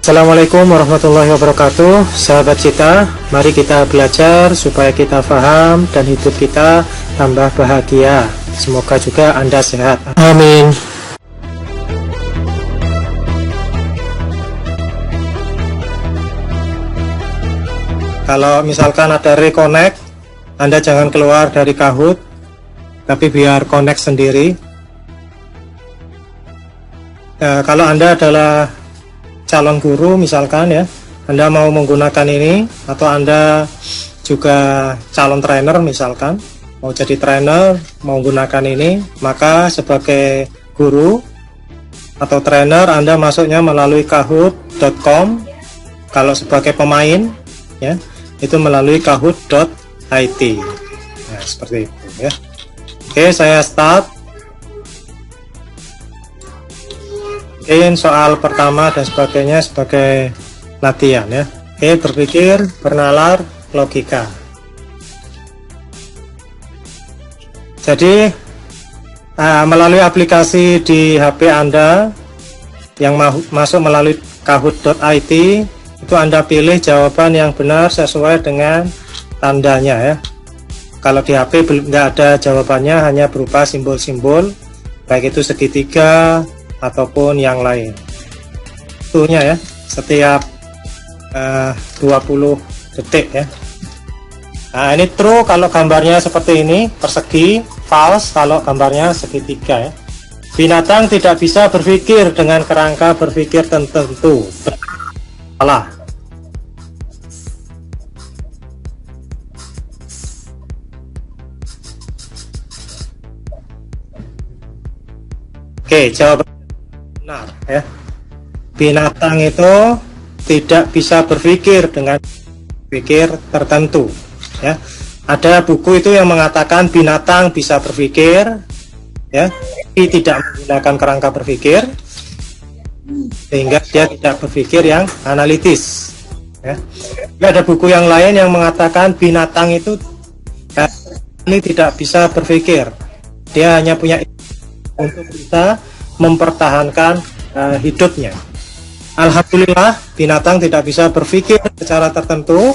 Assalamualaikum warahmatullahi wabarakatuh. Sahabat Cita, mari kita belajar supaya kita paham dan hidup kita tambah bahagia. Semoga juga Anda sehat. Amin. Kalau misalkan ada reconnect, Anda jangan keluar dari Kahoot, tapi biar connect sendiri. Kalau Anda adalah calon guru misalkan ya, Anda mau menggunakan ini, atau Anda juga calon trainer misalkan, mau jadi trainer, mau menggunakan ini, maka sebagai guru atau trainer Anda masuknya melalui kahoot.com. Kalau sebagai pemain ya, itu melalui kahoot.it. Nah, seperti itu ya. Oke, saya start. Mungkin soal pertama dan sebagainya sebagai latihan ya. Oke, berpikir, bernalar, logika. Jadi melalui aplikasi di HP Anda yang masuk melalui kahoot.it, itu Anda pilih jawaban yang benar sesuai dengan tandanya ya. Kalau di HP nggak ada jawabannya, hanya berupa simbol-simbol, baik itu segitiga ataupun yang lain. Waktunya ya, setiap 20 detik ya. Nah, ini true kalau gambarnya seperti ini, persegi, false kalau gambarnya segitiga ya. Binatang tidak bisa berpikir dengan kerangka berpikir tertentu. Salah. Oke, jawaban benar ya. Binatang itu tidak bisa berpikir dengan pikir tertentu ya. Ada buku itu yang mengatakan binatang bisa berpikir ya, tapi tidak menggunakan kerangka berpikir, sehingga dia tidak berpikir yang analitis ya. Ada buku yang lain yang mengatakan binatang itu ini tidak bisa berpikir, dia hanya punya untuk bisa mempertahankan hidupnya. Alhamdulillah, binatang tidak bisa berpikir secara tertentu.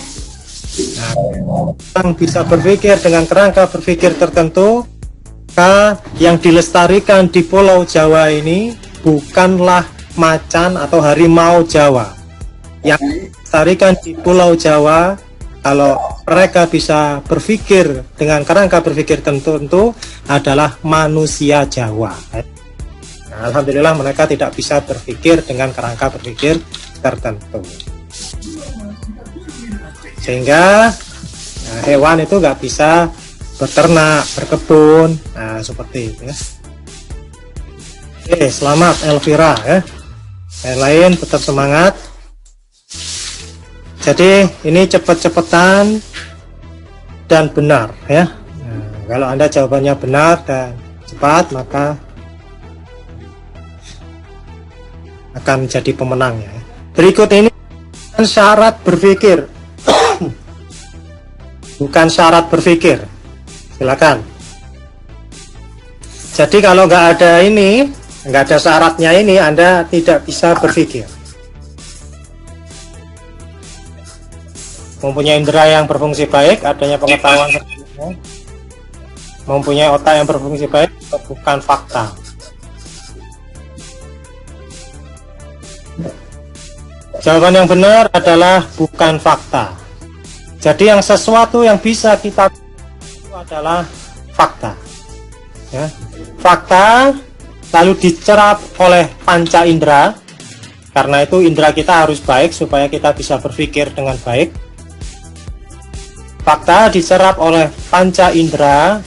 Binatang bisa berpikir dengan kerangka berpikir tertentu. Yang dilestarikan di Pulau Jawa ini bukanlah macan atau harimau Jawa. Yang dilestarikan di Pulau Jawa, kalau mereka bisa berpikir dengan kerangka berpikir tertentu, adalah manusia Jawa. Nah, alhamdulillah mereka tidak bisa berpikir dengan kerangka berpikir tertentu, sehingga hewan itu nggak bisa berternak, berkebun, nah seperti itu ya. Oke, selamat Elvira ya. Yang lain tetap semangat. Jadi ini cepet-cepetan dan benar ya. Nah, kalau Anda jawabannya benar dan cepat, maka akan menjadi pemenangnya. Berikut ini syarat berpikir. Bukan syarat berpikir. Silakan. Jadi kalau nggak ada ini, nggak ada syaratnya ini, Anda tidak bisa berpikir. Mempunyai indera yang berfungsi baik, adanya pengetahuan sebelumnya, mempunyai otak yang berfungsi baik, bukan fakta. Jawaban yang benar adalah bukan fakta. Jadi yang sesuatu yang bisa kita itu adalah fakta ya. Fakta lalu dicerap oleh panca indera, karena itu indera kita harus baik supaya kita bisa berpikir dengan baik. Fakta diserap oleh panca indera,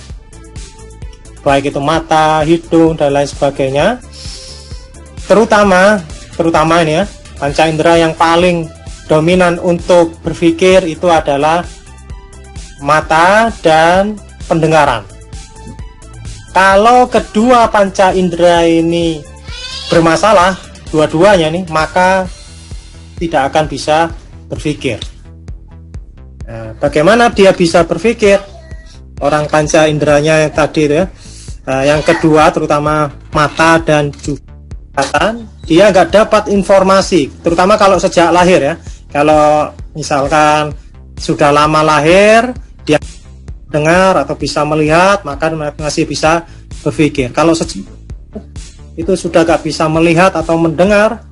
baik itu mata, hidung, dan lain sebagainya. Terutama ini ya, panca indera yang paling dominan untuk berpikir itu adalah mata dan pendengaran. Kalau kedua panca indera ini bermasalah, dua-duanya nih, maka tidak akan bisa berpikir. Nah, bagaimana dia bisa berpikir? Orang panca inderanya yang tadi ya, yang kedua terutama mata dan juga penglihatan, dia nggak dapat informasi, terutama kalau sejak lahir ya. Kalau misalkan sudah lama lahir, dia dengar atau bisa melihat, maka masih bisa berpikir. Kalau itu sudah nggak bisa melihat atau mendengar,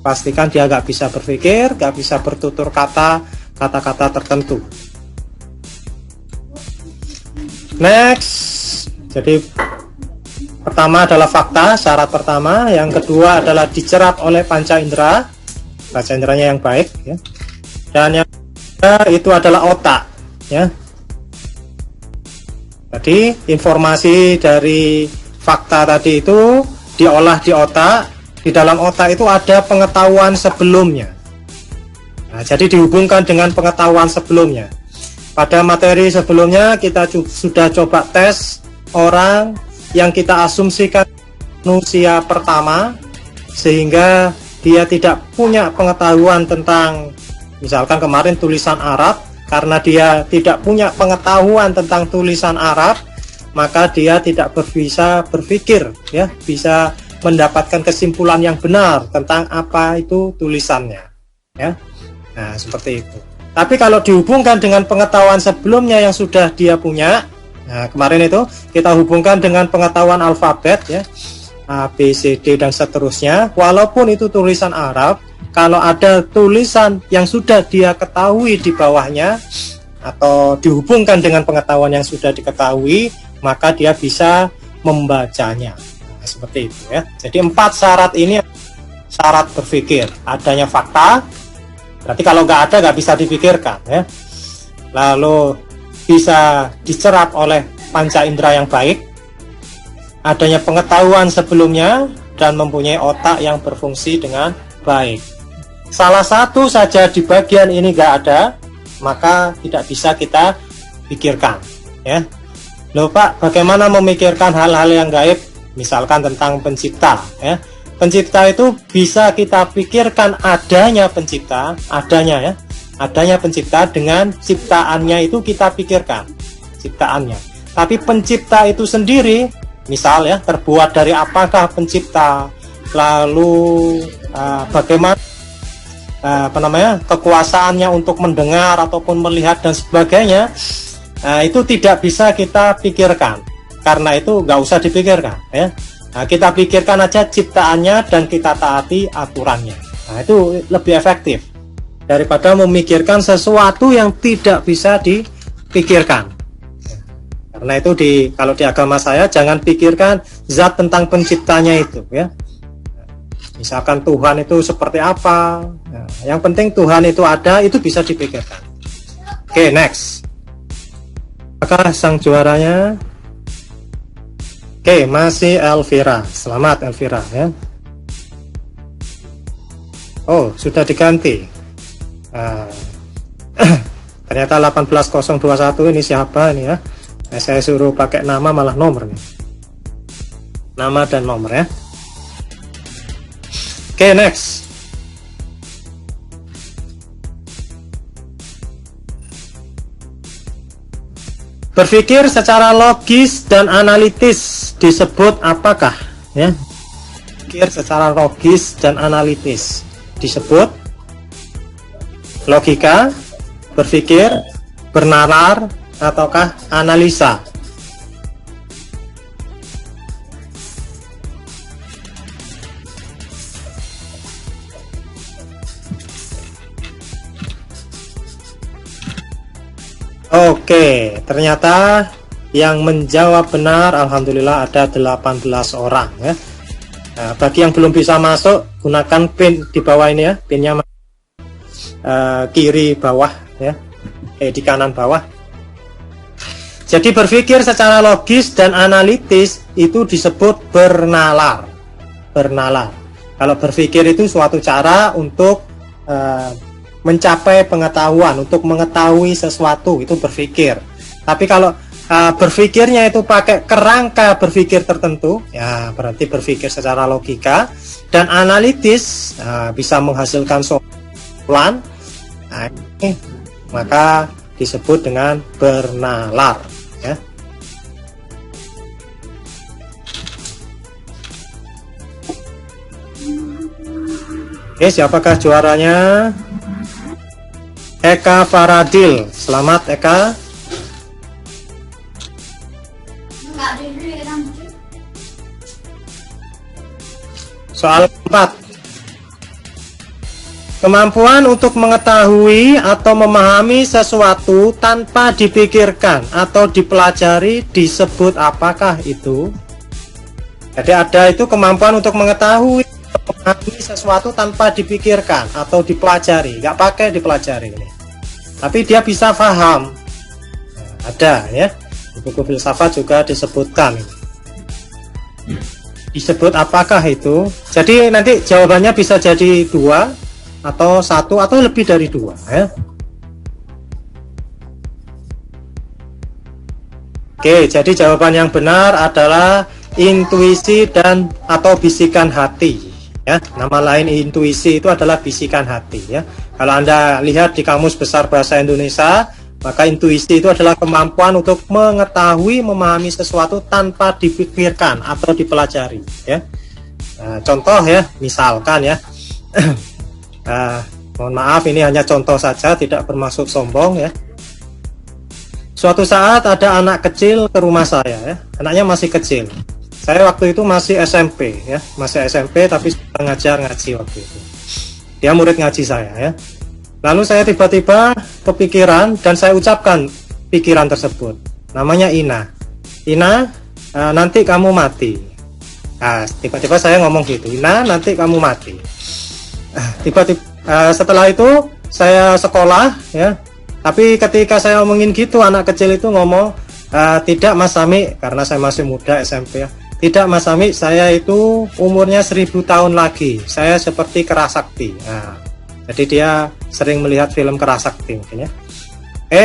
pastikan dia nggak bisa berpikir, nggak bisa bertutur kata-kata tertentu. Next, jadi pertama adalah fakta, syarat pertama. Yang kedua adalah dicerap oleh panca indera, panca inderanya yang baik ya. Dan yang ketiga itu adalah otak ya. Jadi informasi dari fakta tadi itu diolah di otak. Di dalam otak itu ada pengetahuan sebelumnya. Nah, jadi dihubungkan dengan pengetahuan sebelumnya. Pada materi sebelumnya kita sudah coba tes orang yang kita asumsikan manusia pertama, sehingga dia tidak punya pengetahuan tentang, misalkan kemarin tulisan Arab. Karena dia tidak punya pengetahuan tentang tulisan Arab, maka dia tidak bisa berpikir ya, bisa mendapatkan kesimpulan yang benar tentang apa itu tulisannya ya. Nah, seperti itu. Tapi kalau dihubungkan dengan pengetahuan sebelumnya yang sudah dia punya, nah kemarin itu kita hubungkan dengan pengetahuan alfabet ya, A, B, C, D dan seterusnya. Walaupun itu tulisan Arab, kalau ada tulisan yang sudah dia ketahui di bawahnya atau dihubungkan dengan pengetahuan yang sudah diketahui, maka dia bisa membacanya. Nah, seperti itu ya. Jadi 4 syarat ini syarat berpikir. Adanya fakta, berarti kalau nggak ada nggak bisa dipikirkan ya. Lalu bisa dicerap oleh panca indera yang baik, adanya pengetahuan sebelumnya, dan mempunyai otak yang berfungsi dengan baik. Salah satu saja di bagian ini nggak ada, maka tidak bisa kita pikirkan ya. Loh Pak, bagaimana memikirkan hal-hal yang gaib, misalkan tentang pencipta ya. Pencipta itu bisa kita pikirkan adanya pencipta, adanya pencipta, dengan ciptaannya itu kita pikirkan ciptaannya. Tapi pencipta itu sendiri, misal ya, terbuat dari apakah pencipta, lalu bagaimana kekuasaannya untuk mendengar ataupun melihat dan sebagainya, itu tidak bisa kita pikirkan. Karena itu nggak usah dipikirkan ya. Nah, kita pikirkan aja ciptaannya dan kita taati aturannya. Nah, itu lebih efektif daripada memikirkan sesuatu yang tidak bisa dipikirkan. Karena itu kalau di agama saya, jangan pikirkan zat tentang penciptanya itu ya. Misalkan Tuhan itu seperti apa, nah, yang penting Tuhan itu ada, itu bisa dipikirkan. Oke, next. Apakah sang juaranya? Oke, masih Elvira. Selamat Elvira ya. Oh, sudah diganti. Ternyata 18021 ini siapa ini ya? Saya suruh pakai nama malah nomor nih. Nama dan nomor ya. Oke, next. Berpikir secara logis dan analitis disebut apakah? Ya. Berpikir secara logis dan analitis disebut logika, berpikir, bernalar, ataukah analisa? Oke, ternyata yang menjawab benar alhamdulillah ada 18 orang ya. Nah, bagi yang belum bisa masuk, gunakan pin di bawah ini ya, pinnya kiri bawah ya, di kanan bawah. Jadi berpikir secara logis dan analitis itu disebut bernalar. Bernalar. Kalau berpikir itu suatu cara untuk mencapai pengetahuan, untuk mengetahui sesuatu, itu berpikir. Tapi kalau berpikirnya itu pakai kerangka berpikir tertentu, ya berarti berpikir secara logika dan analitis, bisa menghasilkan kesimpulan. Nah, ini maka disebut dengan bernalar ya. Oke, siapakah juaranya? Eka Faradil. Selamat Eka. Soal 4. Kemampuan untuk mengetahui atau memahami sesuatu tanpa dipikirkan atau dipelajari disebut apakah itu? Jadi ada itu kemampuan untuk mengetahui atau memahami sesuatu tanpa dipikirkan atau dipelajari, nggak pakai dipelajari ini. Tapi dia bisa paham. Nah, ada ya. Di buku filsafat juga disebutkan. Disebut apakah itu? Jadi nanti jawabannya bisa jadi 2 atau 1 atau lebih dari 2 ya. Oke, jadi jawaban yang benar adalah intuisi dan atau bisikan hati ya. Nama lain intuisi itu adalah bisikan hati ya. Kalau Anda lihat di Kamus Besar Bahasa Indonesia, maka intuisi itu adalah kemampuan untuk mengetahui, memahami sesuatu tanpa dipikirkan atau dipelajari ya. Nah, contoh ya, misalkan ya. Mohon maaf, ini hanya contoh saja, tidak bermaksud sombong ya. Suatu saat ada anak kecil ke rumah saya ya. Anaknya masih kecil. Saya waktu itu masih SMP ya, masih SMP tapi sudah ngajar ngaji waktu itu. Dia murid ngaji saya ya. Lalu saya tiba-tiba kepikiran dan saya ucapkan pikiran tersebut. Namanya Ina. Ina, nanti kamu mati. Nah, tiba-tiba saya ngomong gitu. Ina, nanti kamu mati. Tiba-tiba setelah itu saya sekolah ya, tapi ketika saya omongin gitu, anak kecil itu ngomong, tidak Mas Sami, karena saya masih muda SMP ya, tidak Mas Sami, saya itu umurnya 1000 tahun lagi, saya seperti Kerasakti. Nah, jadi dia sering melihat film Kerasakti mungkin ya.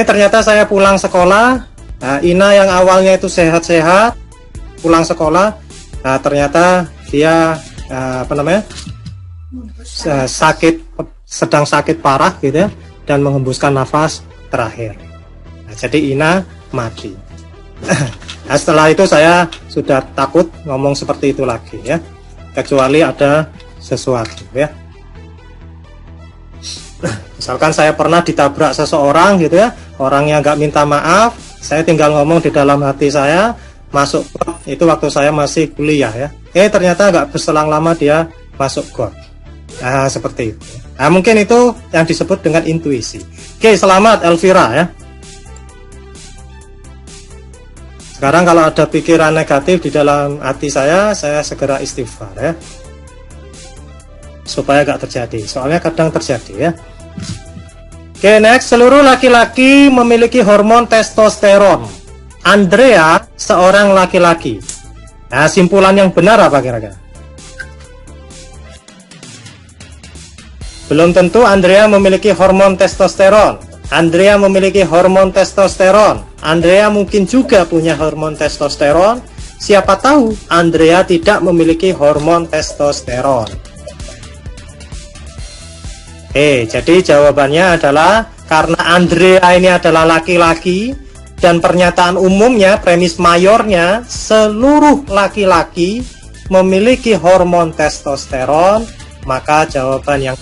Ternyata saya pulang sekolah, Ina yang awalnya itu sehat-sehat pulang sekolah, ternyata dia sedang sakit parah gitu ya, dan menghembuskan nafas terakhir. Nah, jadi Ina mati. Nah, setelah itu saya sudah takut ngomong seperti itu lagi ya, kecuali ada sesuatu ya. Misalkan saya pernah ditabrak seseorang gitu ya, orangnya nggak minta maaf, saya tinggal ngomong di dalam hati saya, masuk got. Itu waktu saya masih kuliah ya. Ternyata nggak berselang lama dia masuk got. Nah, seperti itu. Nah, mungkin itu yang disebut dengan intuisi. Oke, selamat Elvira ya. Sekarang kalau ada pikiran negatif di dalam hati saya segera istighfar ya, supaya gak terjadi. Soalnya kadang terjadi ya. Oke, next. Seluruh laki-laki memiliki hormon testosteron. Andrea seorang laki-laki. Nah, simpulan yang benar apa kira-kira? Belum tentu Andrea memiliki hormon testosteron. Andrea memiliki hormon testosteron. Andrea mungkin juga punya hormon testosteron. Siapa tahu Andrea tidak memiliki hormon testosteron. Jadi jawabannya adalah karena Andrea ini adalah laki-laki dan pernyataan umumnya, premis mayornya, seluruh laki-laki memiliki hormon testosteron, maka jawaban yang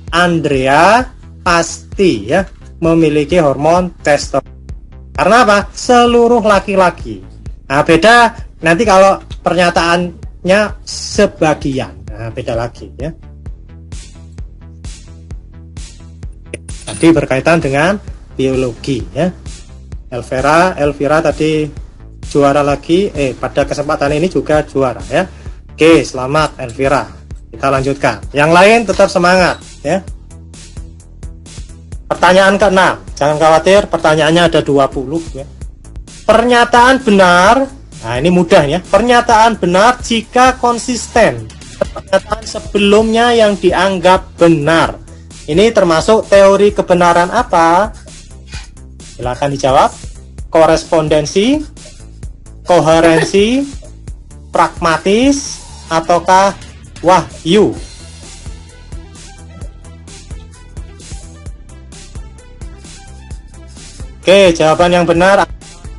Andrea pasti ya memiliki hormon testosteron. Karena apa? Seluruh laki-laki. Nah, beda nanti kalau pernyataannya sebagian. Nah, beda lagi ya. Tadi berkaitan dengan biologi ya. Elvira tadi juara lagi. Pada kesempatan ini juga juara ya. Oke, selamat Elvira. Kita lanjutkan. Yang lain tetap semangat ya. Pertanyaan ke-6. Jangan khawatir, pertanyaannya ada 20 ya. Pernyataan benar. Nah, ini mudah ya. Pernyataan benar jika konsisten. Pernyataan sebelumnya yang dianggap benar. Ini termasuk teori kebenaran apa? Silakan dijawab. Korespondensi, koherensi, pragmatis, ataukah wahyu? Oke, jawaban yang benar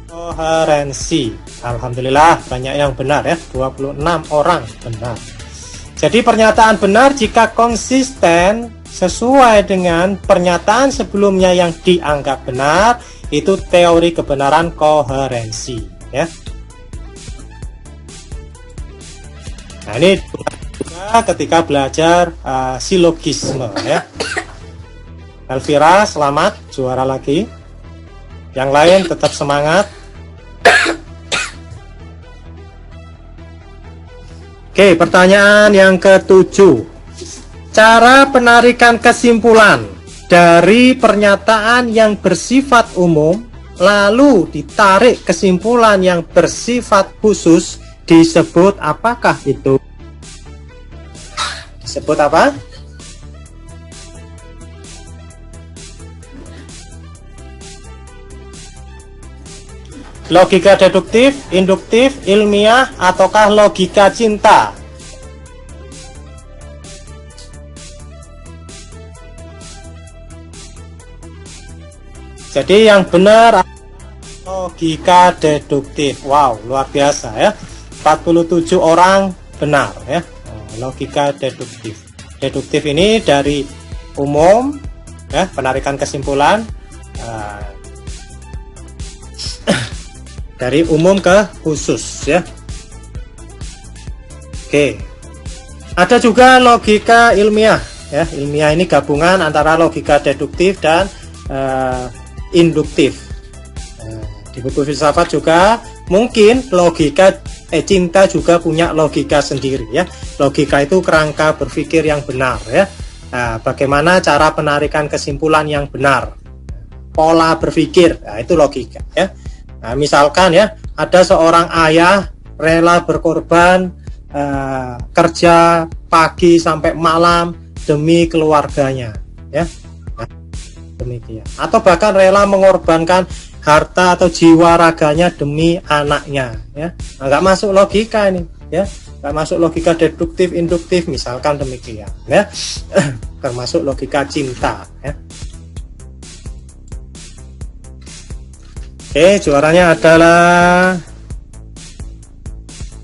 koherensi. Alhamdulillah banyak yang benar ya, 26 orang benar. Jadi pernyataan benar jika konsisten sesuai dengan pernyataan sebelumnya yang dianggap benar, itu teori kebenaran koherensi, ya. Nah, ini juga ketika belajar silogisme, ya. Elvira, selamat, juara lagi. Yang lain tetap semangat. Oke, pertanyaan yang ke-7. Cara penarikan kesimpulan dari pernyataan yang bersifat umum, lalu ditarik kesimpulan yang bersifat khusus, disebut apakah itu? Disebut apa? Logika deduktif, induktif, ilmiah, ataukah logika cinta? Jadi yang benar logika deduktif. Wow, luar biasa ya. 47 orang benar ya. Logika deduktif. Deduktif ini dari umum ya, penarikan kesimpulan dari umum ke khusus ya. Oke. Ada juga logika ilmiah ya. Ilmiah ini gabungan antara logika deduktif dan induktif. Di buku filsafat juga mungkin logika cinta juga punya logika sendiri ya. Logika itu kerangka berpikir yang benar ya. Nah, bagaimana cara penarikan kesimpulan yang benar? Pola berpikir, nah, itu logika ya. Nah, misalkan ya, ada seorang ayah rela berkorban kerja pagi sampai malam demi keluarganya, ya. Nah, demikian. Atau bahkan rela mengorbankan harta atau jiwa raganya demi anaknya, ya. Nah, nggak masuk logika ini, ya. Nggak masuk logika deduktif, induktif, misalkan demikian, ya. Termasuk logika cinta, ya. Oke, juaranya adalah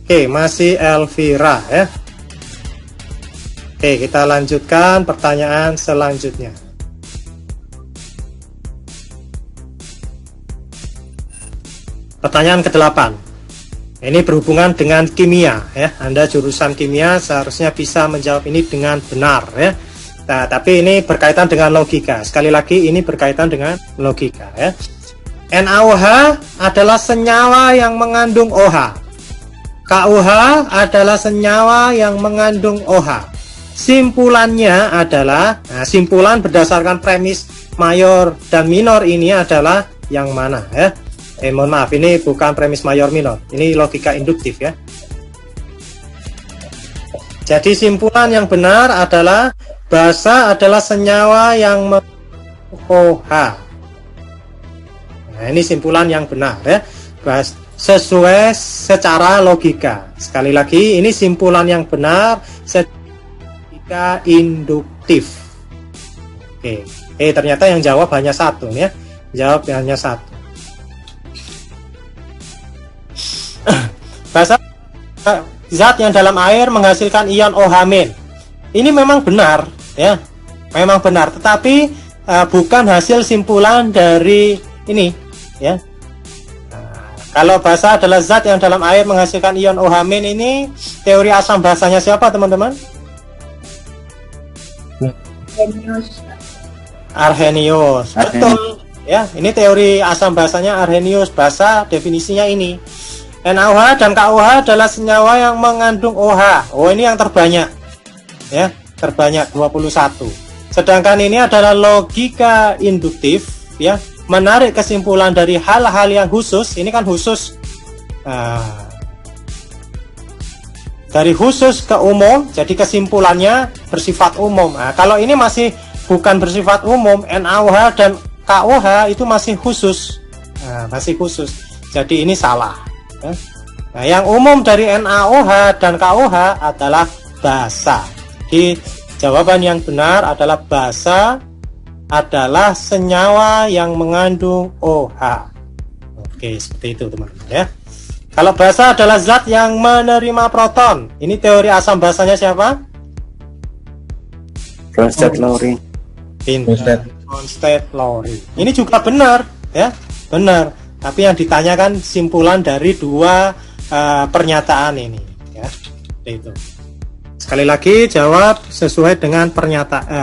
masih Elvira ya. Oke, kita lanjutkan pertanyaan selanjutnya. Pertanyaan ke-8. Ini berhubungan dengan kimia ya. Anda jurusan kimia seharusnya bisa menjawab ini dengan benar ya. Nah, tapi ini berkaitan dengan logika. Sekali lagi ini berkaitan dengan logika ya. NaOH adalah senyawa yang mengandung OH. KOH adalah senyawa yang mengandung OH. Simpulannya adalah, simpulan berdasarkan premis mayor dan minor ini adalah yang mana ya? Mohon maaf, ini bukan premis mayor minor. Ini logika induktif ya. Jadi simpulan yang benar adalah basa adalah senyawa yang mengandung OH. Nah, ini simpulan yang benar ya, sesuai secara logika. Sekali lagi, ini simpulan yang benar secara induktif. Oke, ternyata yang jawab hanya satu ya, jawab hanya satu. Basa zat yang dalam air menghasilkan ion OH-. Ini memang benar ya, memang benar. Tetapi bukan hasil simpulan dari ini. Ya, kalau basa adalah zat yang dalam air menghasilkan ion OH- ini teori asam basanya siapa teman-teman? Arrhenius. Betul ya, ini teori asam basanya Arrhenius. Basa definisinya ini. NaOH dan KOH adalah senyawa yang mengandung OH. Oh, ini yang terbanyak ya, terbanyak 21. Sedangkan ini adalah logika induktif ya, menarik kesimpulan dari hal-hal yang khusus. Ini kan khusus, dari khusus ke umum, jadi kesimpulannya bersifat umum. Nah, kalau ini masih bukan bersifat umum, NaOH dan KOH itu masih khusus, masih khusus. Jadi ini salah. Nah, yang umum dari NaOH dan KOH adalah basa. Jadi jawaban yang benar adalah basa adalah senyawa yang mengandung OH. Oke, seperti itu teman-teman ya. Kalau basa adalah zat yang menerima proton. Ini teori asam basanya siapa? Bronsted-Lowry. Bronsted-Lowry. Ini juga benar, ya, benar. Tapi yang ditanyakan simpulan dari dua pernyataan ini, ya, itu. Sekali lagi jawab sesuai dengan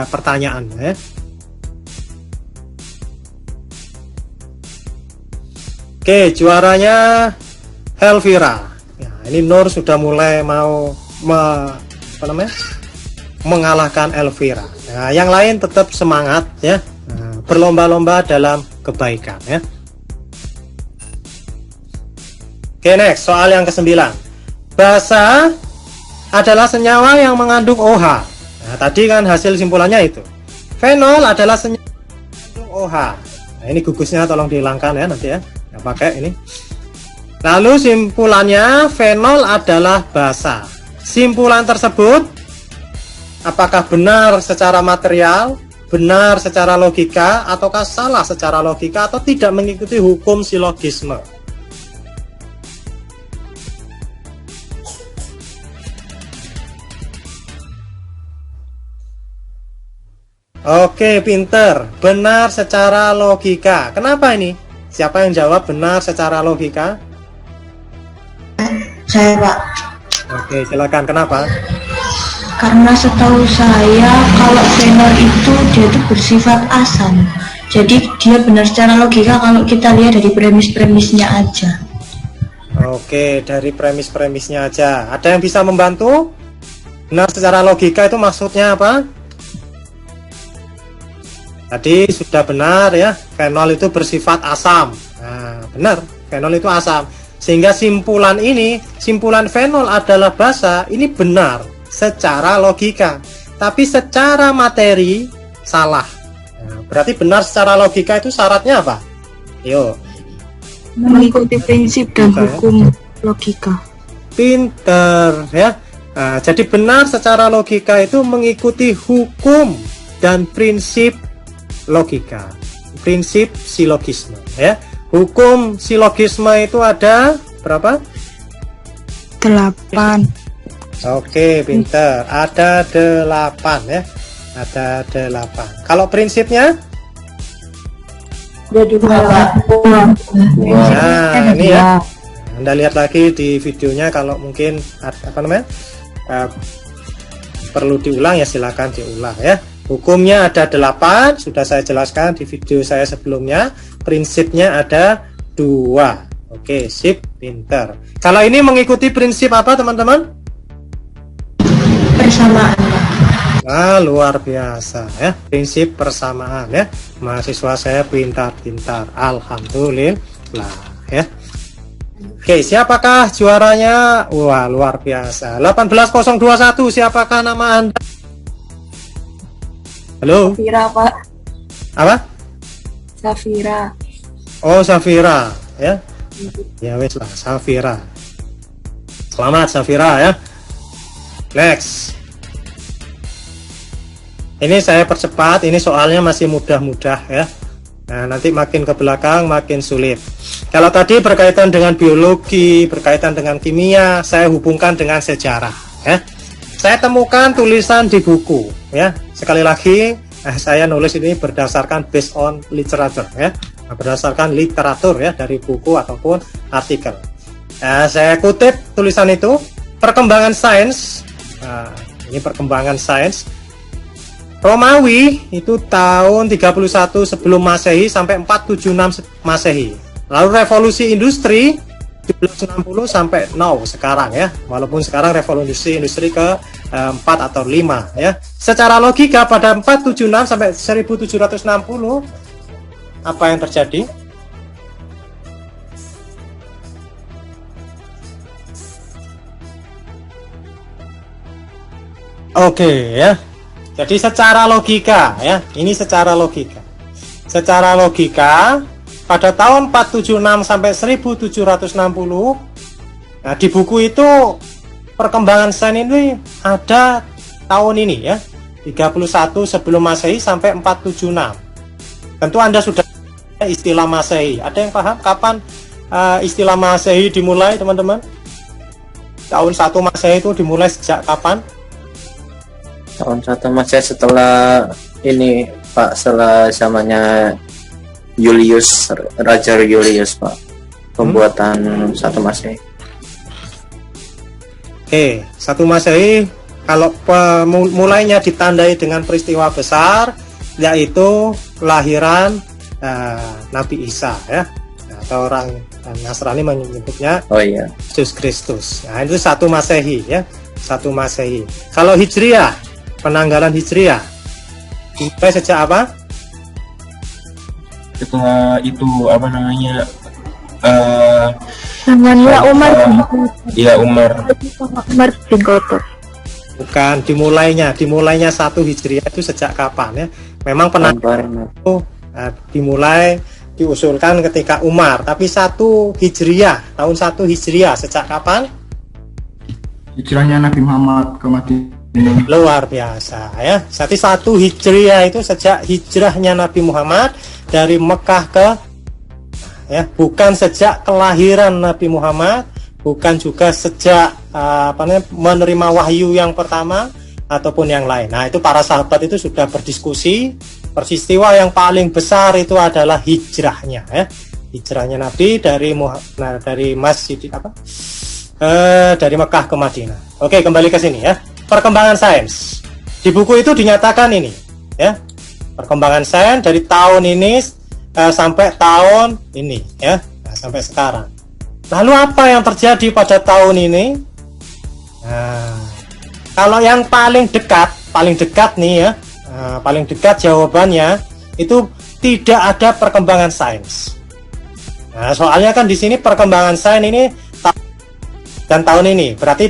pertanyaan, ya. Oke, juaranya Helvira. Nah, ini Nur sudah mulai mau mengalahkan Elvira. Nah, yang lain tetap semangat, ya. Nah, berlomba-lomba dalam kebaikan, ya. Oke, next, soal yang ke-9. Basa adalah senyawa yang mengandung OH. Nah, tadi kan hasil simpulannya itu. Fenol adalah senyawa yang mengandung OH. Nah, ini gugusnya tolong dihilangkan ya nanti ya. Nggak pakai ini. Lalu simpulannya fenol adalah basa. Simpulan tersebut apakah benar secara material, benar secara logika, ataukah salah secara logika, atau tidak mengikuti hukum silogisme? Oke, pinter. Benar secara logika. Kenapa ini? Siapa yang jawab benar secara logika? Saya, Pak. Oke, silakan. Kenapa? Karena setahu saya kalau fenol itu dia itu bersifat asam. Jadi dia benar secara logika kalau kita lihat dari premis-premisnya aja. Oke, dari premis-premisnya aja. Ada yang bisa membantu? Benar secara logika itu maksudnya apa? Tadi sudah benar ya, fenol itu bersifat asam. Nah, benar, fenol itu asam. Sehingga simpulan ini, simpulan fenol adalah basa, ini benar secara logika. Tapi secara materi salah. Nah, berarti benar secara logika itu syaratnya apa? Yuk. Mengikuti prinsip dan hukum logika. Pinter ya. Nah, jadi benar secara logika itu mengikuti hukum dan prinsip logika, prinsip silogisme ya. Hukum silogisme itu ada berapa? 8. Oke, pinter. Ada 8 ya. Ada 8. Kalau prinsipnya? Ada 2. Nah, ini ya. Anda lihat lagi di videonya kalau mungkin perlu diulang ya silakan diulang ya. Hukumnya ada 8, sudah saya jelaskan di video saya sebelumnya. Prinsipnya ada 2. Oke, sip, pinter. Kalau ini mengikuti prinsip apa teman-teman? Persamaan. Nah, luar biasa ya. Prinsip persamaan ya. Mahasiswa saya pintar-pintar. Alhamdulillah ya. Oke, siapakah juaranya? Wah, luar biasa. 18021, siapakah nama Anda? Halo? Safira, Pak. Apa? Safira. Oh, Safira ya. Ya wes lah, Safira. Selamat Safira ya. Next. Ini saya percepat, ini soalnya masih mudah-mudah ya. Nah, nanti makin ke belakang makin sulit. Kalau tadi berkaitan dengan biologi, berkaitan dengan kimia, saya hubungkan dengan sejarah ya. Saya temukan tulisan di buku ya. Sekali lagi saya nulis ini berdasarkan based on literature ya. Berdasarkan literatur ya dari buku ataupun artikel. Nah, saya kutip tulisan itu, perkembangan sains. Nah, ini perkembangan sains. Romawi itu tahun 31 sebelum Masehi sampai 476 Masehi. Lalu revolusi industri 1760 sampai now sekarang ya. Walaupun sekarang revolusi industri ke 4 atau 5 ya. Secara logika pada 476 sampai 1760 apa yang terjadi? Oke ya. Jadi secara logika ya, ini secara logika. Secara logika pada tahun 476 sampai 1760, nah di buku itu perkembangan sains ini ada tahun ini ya, 31 sebelum Masehi sampai 476. Tentu Anda sudah istilah Masehi. Ada yang paham kapan istilah Masehi dimulai, teman-teman? Tahun 1 Masehi itu dimulai sejak kapan? Tahun 1 Masehi setelah ini Pak, setelah zamannya Julius, Raja Julius Pak, pembuatan 1 Masehi. Oke, 1 Masehi kalau mulainya ditandai dengan peristiwa besar, yaitu kelahiran Nabi Isa ya, atau orang Nasrani menyebutnya Yesus Kristus. Nah, itu 1 Masehi ya, 1 Masehi. Kalau Hijriah, penanggalan Hijriah, dimulai sejak apa? Setelah itu apa namanya? Namanya Umar. Iya, Umar bin Khattab. Bukan, dimulainya 1 Hijriah itu sejak kapan ya? Memang penanggalan itu dimulai diusulkan ketika Umar, tapi 1 Hijriah, tahun 1 Hijriah sejak kapan? Hijrahnya Nabi Muhammad ke Madinah. Luar biasa ya. Jadi 1 Hijriah itu sejak hijrahnya Nabi Muhammad dari Mekah ke ya, bukan sejak kelahiran Nabi Muhammad, bukan juga sejak menerima wahyu yang pertama ataupun yang lain. Nah, itu para sahabat itu sudah berdiskusi. Peristiwa yang paling besar itu adalah hijrahnya ya. Hijrahnya Nabi dari Masjid dari Mekah ke Madinah. Oke, kembali ke sini ya. Perkembangan sains. Di buku itu dinyatakan ini ya. Perkembangan sains dari tahun ini sampai tahun ini ya. Nah, sampai sekarang. Lalu apa yang terjadi pada tahun ini? Nah, kalau yang paling dekat nih ya, paling dekat jawabannya itu tidak ada perkembangan sains. Nah, soalnya kan di sini perkembangan sains ini dan tahun ini, berarti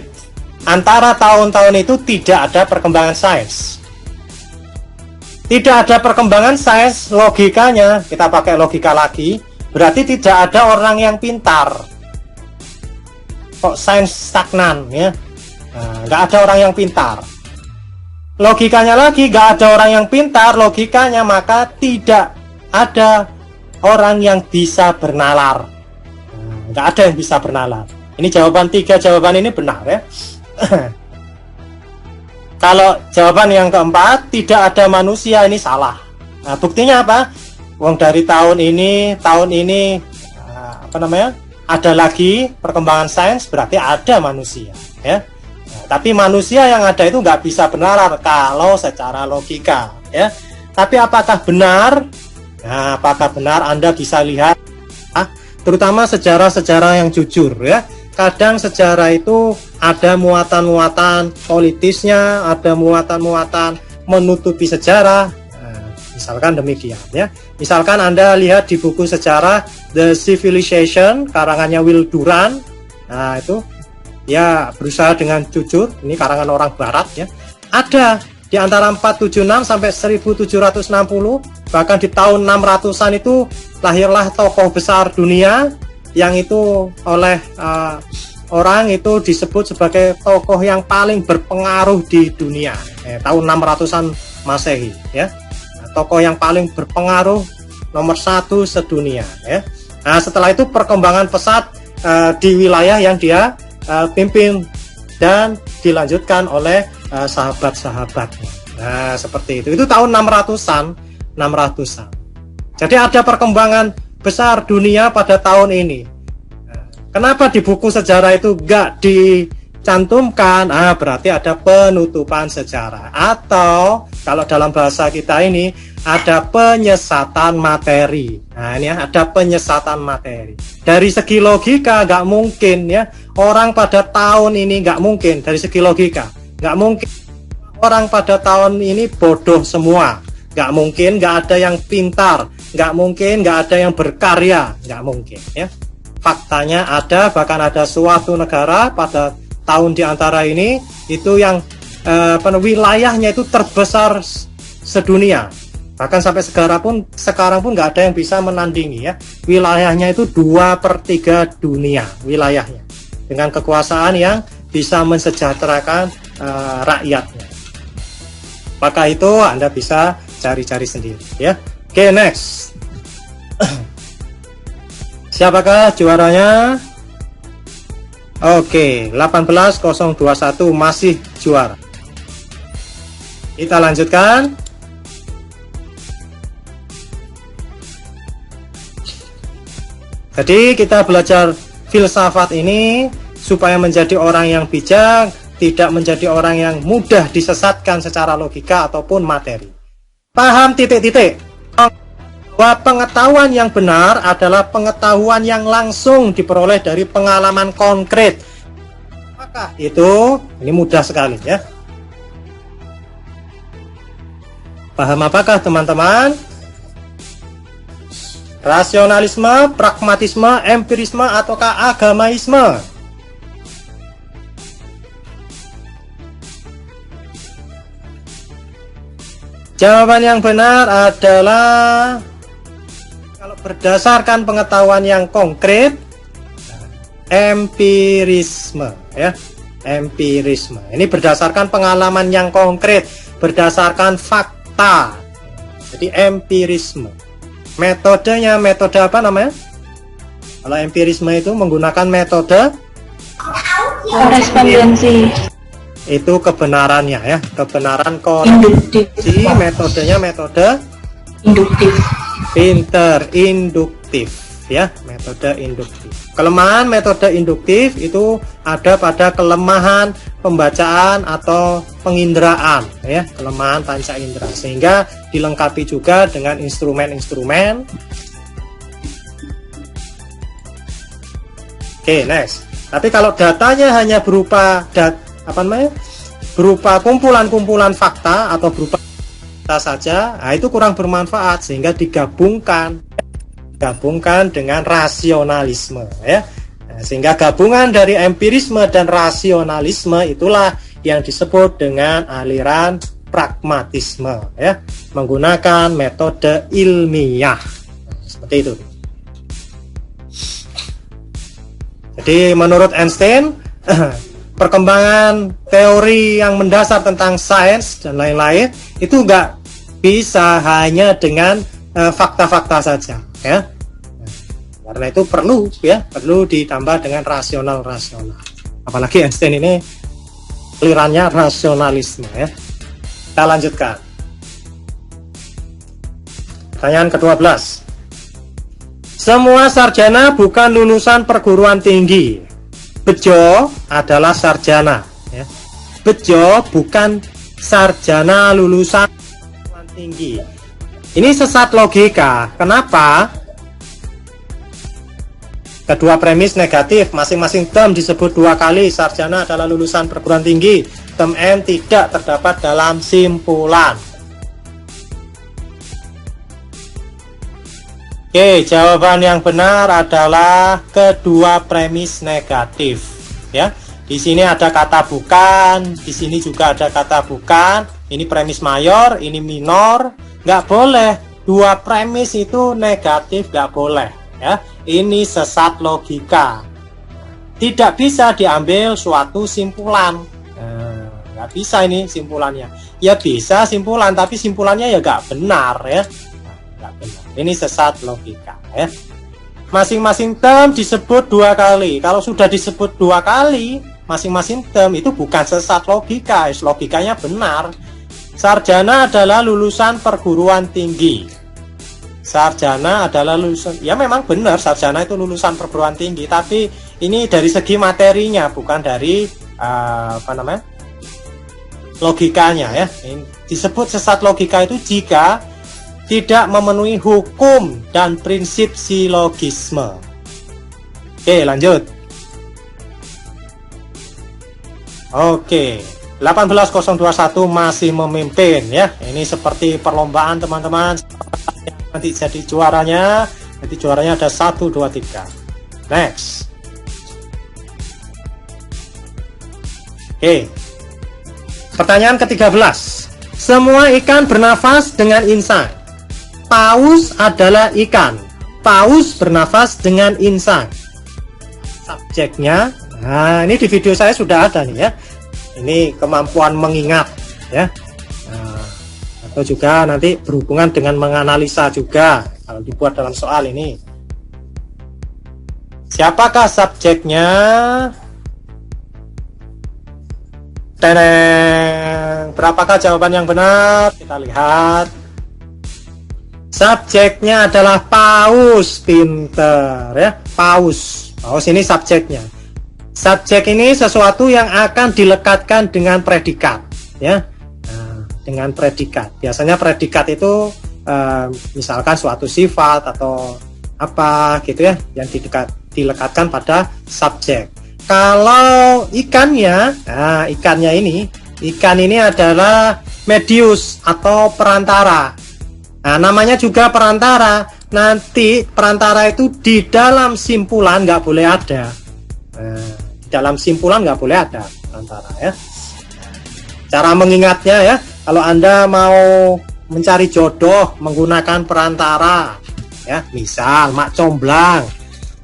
antara tahun-tahun itu tidak ada perkembangan sains. Tidak ada perkembangan sains, logikanya kita pakai logika lagi, berarti tidak ada orang yang pintar. Kok sains stagnan ya? Nah, nggak ada orang yang pintar. Logikanya lagi, nggak ada orang yang pintar, logikanya maka tidak ada orang yang bisa bernalar. Nggak ada yang bisa bernalar. Ini jawaban 3 jawaban ini benar ya. Kalau jawaban yang keempat, tidak ada manusia, ini salah. Nah, buktinya apa? Wong dari tahun ini ada lagi perkembangan sains, berarti ada manusia ya. Nah, tapi manusia yang ada itu nggak bisa bernalar kalau secara logika ya. Tapi apakah benar? Nah, apakah benar? Anda bisa lihat terutama sejarah-sejarah yang jujur ya. Kadang sejarah itu ada muatan-muatan politisnya, ada muatan-muatan menutupi sejarah. Nah, misalkan demikian ya. Misalkan Anda lihat di buku sejarah The Civilization karangannya Will Durant. Nah, itu ya berusaha dengan jujur, ini karangan orang barat ya. Ada di antara 476 sampai 1760, bahkan di tahun 600-an itu lahirlah tokoh besar dunia yang itu oleh orang itu disebut sebagai tokoh yang paling berpengaruh di dunia tahun 600-an Masehi ya. Tokoh yang paling berpengaruh nomor 1 sedunia ya. Nah, setelah itu perkembangan pesat di wilayah yang dia pimpin dan dilanjutkan oleh sahabat-sahabatnya. Nah, seperti itu. Itu tahun 600-an. Jadi ada perkembangan besar dunia pada tahun ini. Kenapa di buku sejarah itu nggak dicantumkan? Berarti ada penutupan sejarah. Atau kalau dalam bahasa kita ini ada penyesatan materi. Nah, ini ya, ada penyesatan materi. Dari segi logika nggak mungkin ya. Orang pada tahun ini nggak mungkin dari segi logika. Nggak mungkin orang pada tahun ini bodoh semua. Nggak mungkin nggak ada yang pintar. Nggak mungkin nggak ada yang berkarya. Nggak mungkin ya. Faktanya ada, bahkan ada suatu negara pada tahun di antara ini itu yang wilayahnya itu terbesar sedunia. Bahkan sampai sekarang pun nggak ada yang bisa menandingi ya. Wilayahnya itu 2/3 dunia wilayahnya, dengan kekuasaan yang bisa mensejahterakan rakyatnya. Maka itu Anda bisa cari-cari sendiri ya. Oke, next. Siapakah juaranya? Oke, 18021 masih juara. Kita lanjutkan. Jadi kita belajar filsafat ini supaya menjadi orang yang bijak, tidak menjadi orang yang mudah disesatkan secara logika ataupun materi. Paham titik-titik bahwa pengetahuan yang benar adalah pengetahuan yang langsung diperoleh dari pengalaman konkret. Maka itu ini mudah sekali ya. Paham apakah teman-teman? Rasionalisme, pragmatisme, empirisme, ataukah agamaisme? Jawaban yang benar adalah kalau berdasarkan pengetahuan yang konkret, empirisme ya. Empirisme. Ini berdasarkan pengalaman yang konkret, berdasarkan fakta. Jadi empirisme. Metodenya metode apa namanya? Kalau empirisme itu menggunakan metode Korespondensi. itu kebenarannya ya, kebenaran Induktif. koreksi. Metodenya metode Induktif. pinter, induktif ya, metode induktif. Kelemahan metode induktif itu ada pada kelemahan pembacaan atau penginderaan ya, kelemahan panca indera, sehingga dilengkapi juga dengan instrumen-instrumen. Oke, next. Tapi kalau datanya hanya berupa berupa kumpulan-kumpulan fakta atau berupa fakta saja, nah itu kurang bermanfaat, sehingga digabungkan dengan rasionalisme ya. Nah, sehingga gabungan dari empirisme dan rasionalisme itulah yang disebut dengan aliran pragmatisme ya, menggunakan metode ilmiah. Nah, seperti itu. Jadi menurut Einstein perkembangan teori yang mendasar tentang sains dan lain-lain itu nggak bisa hanya dengan fakta-fakta saja ya. Karena itu perlu ditambah dengan rasional. Apalagi Einstein ini alirannya rasionalisme ya. Kita lanjutkan. Pertanyaan ke-12. Semua sarjana bukan lulusan perguruan tinggi. Bejo adalah sarjana ya. Bejo bukan sarjana lulusan perguruan tinggi. Ini sesat logika. Kenapa? Kedua premis negatif, masing-masing term disebut 2 kali. Sarjana adalah lulusan perguruan tinggi. Term N tidak terdapat dalam simpulan. Oke, jawaban yang benar adalah kedua premis negatif. Ya, di sini ada kata bukan, di sini juga ada kata bukan. Ini premis mayor, ini minor. Nggak boleh. Dua premis itu negatif, nggak boleh. Ya, ini sesat logika. Tidak bisa diambil suatu simpulan. Nggak bisa ini simpulannya. Ya bisa simpulan, tapi simpulannya ya nggak benar ya. Nggak benar. Ini sesat logika ya. Masing-masing term disebut 2 kali. Kalau sudah disebut 2 kali, masing-masing term itu bukan sesat logika, logikanya benar. Sarjana adalah lulusan perguruan tinggi. Sarjana adalah lulusan, ya memang benar sarjana itu lulusan perguruan tinggi, tapi ini dari segi materinya, bukan dari logikanya ya. Ini disebut sesat logika itu jika tidak memenuhi hukum dan prinsip silogisme. Oke, lanjut. Oke, 18021 masih memimpin ya. Ini seperti perlombaan teman-teman. Nanti jadi juaranya. Nanti juaranya ada 1, 2, 3. Next. Oke. Pertanyaan ke-13. Semua ikan bernafas dengan insang. Paus adalah ikan. Paus bernafas dengan insang. Subjeknya. Nah, ini di video saya sudah ada nih ya. Ini kemampuan mengingat ya. Atau juga nanti berhubungan dengan menganalisa juga kalau dibuat dalam soal ini. Siapakah subjeknya? Teneng. Berapakah jawaban yang benar? Kita lihat. Subjeknya adalah paus. Pinter ya. Paus. Paus ini subjeknya. Subjek ini sesuatu yang akan dilekatkan dengan predikat ya. Nah, dengan predikat. Biasanya predikat itu misalkan suatu sifat atau apa gitu ya yang dilekatkan pada subjek. Kalau ikannya, nah ikan ini adalah medius atau perantara. Nah, namanya juga perantara. Nanti perantara itu di dalam simpulan nggak boleh ada. Nah, di dalam simpulan nggak boleh ada perantara ya. Cara mengingatnya ya, kalau Anda mau mencari jodoh menggunakan perantara, ya, misal mak comblang,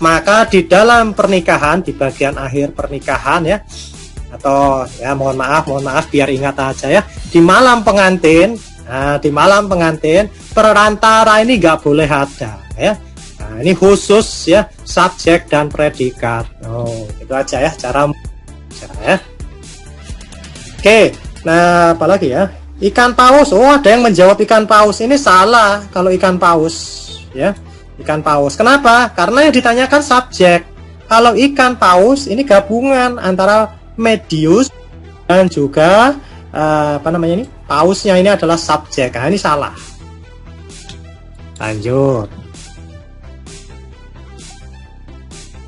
maka di dalam pernikahan, di bagian akhir pernikahan ya, atau ya mohon maaf biar ingat aja ya, di malam pengantin, nah, di malam pengantin perantara ini nggak boleh ada ya. Nah, ini khusus ya subjek dan predikat. Oh, itu aja ya cara ya. Oke, nah apalagi ya? Ikan paus. Oh, ada yang menjawab ikan paus. Ini salah kalau ikan paus ya. Ikan paus. Kenapa? Karena yang ditanyakan subjek. Kalau ikan paus ini gabungan antara medius dan juga pausnya ini adalah subjek. Nah, ini salah. Lanjut.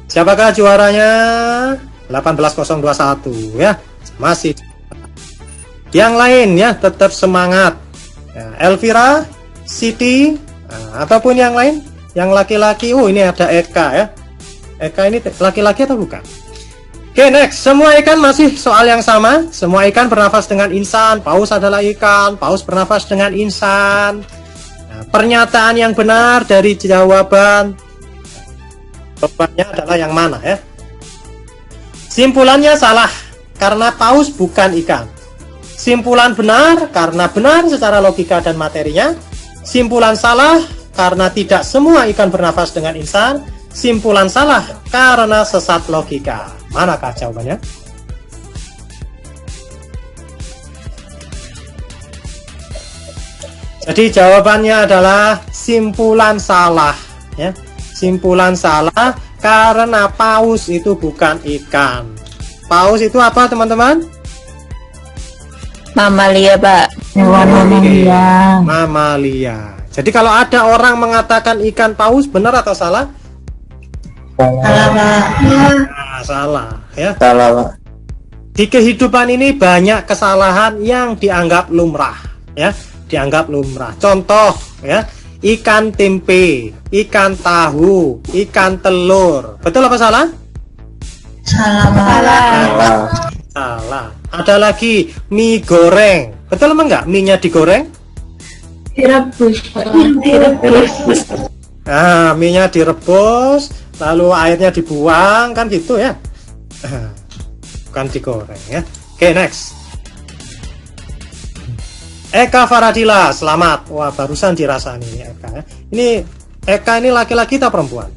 Siapakah juaranya? 18021 ya. Masih. Yang lain ya tetap semangat. Ya, Elvira, Siti, ataupun yang lain, yang laki-laki. Oh, ini ada Eka ya. Eka ini laki-laki atau bukan? Oke, next. Semua ikan masih soal yang sama. Semua ikan bernafas dengan insan. Paus adalah ikan. Paus bernafas dengan insan. Nah, pernyataan yang benar dari jawabannya adalah yang mana ya? Simpulannya salah karena paus bukan ikan. Simpulan benar karena benar secara logika dan materinya. Simpulan salah karena tidak semua ikan bernafas dengan insan. Simpulan salah karena sesat logika. Manakah jawabannya? Jadi jawabannya adalah simpulan salah ya. Simpulan salah karena paus itu bukan ikan. Paus itu apa, teman-teman? Mamalia, Pak. Hewan mamalia. Mamalia. Jadi kalau ada orang mengatakan ikan paus, benar atau salah? Salah, Pak. Nah, salah ya. Salah, Pak. Di kehidupan ini banyak kesalahan yang dianggap lumrah ya, dianggap lumrah. Contoh ya, ikan tempe, ikan tahu, ikan telur. Betul apa salah? Salah, Pak. Salah. Salah. Ada lagi mie goreng. Betul apa enggak? Mie-nya digoreng? Direbus. Nah, mie-nya direbus, lalu airnya dibuang, kan gitu ya. Bukan digoreng ya. Oke, next. Eka Faradila, selamat. Wah, barusan dirasani ini Eka ya. Ini Eka ini laki-laki atau perempuan?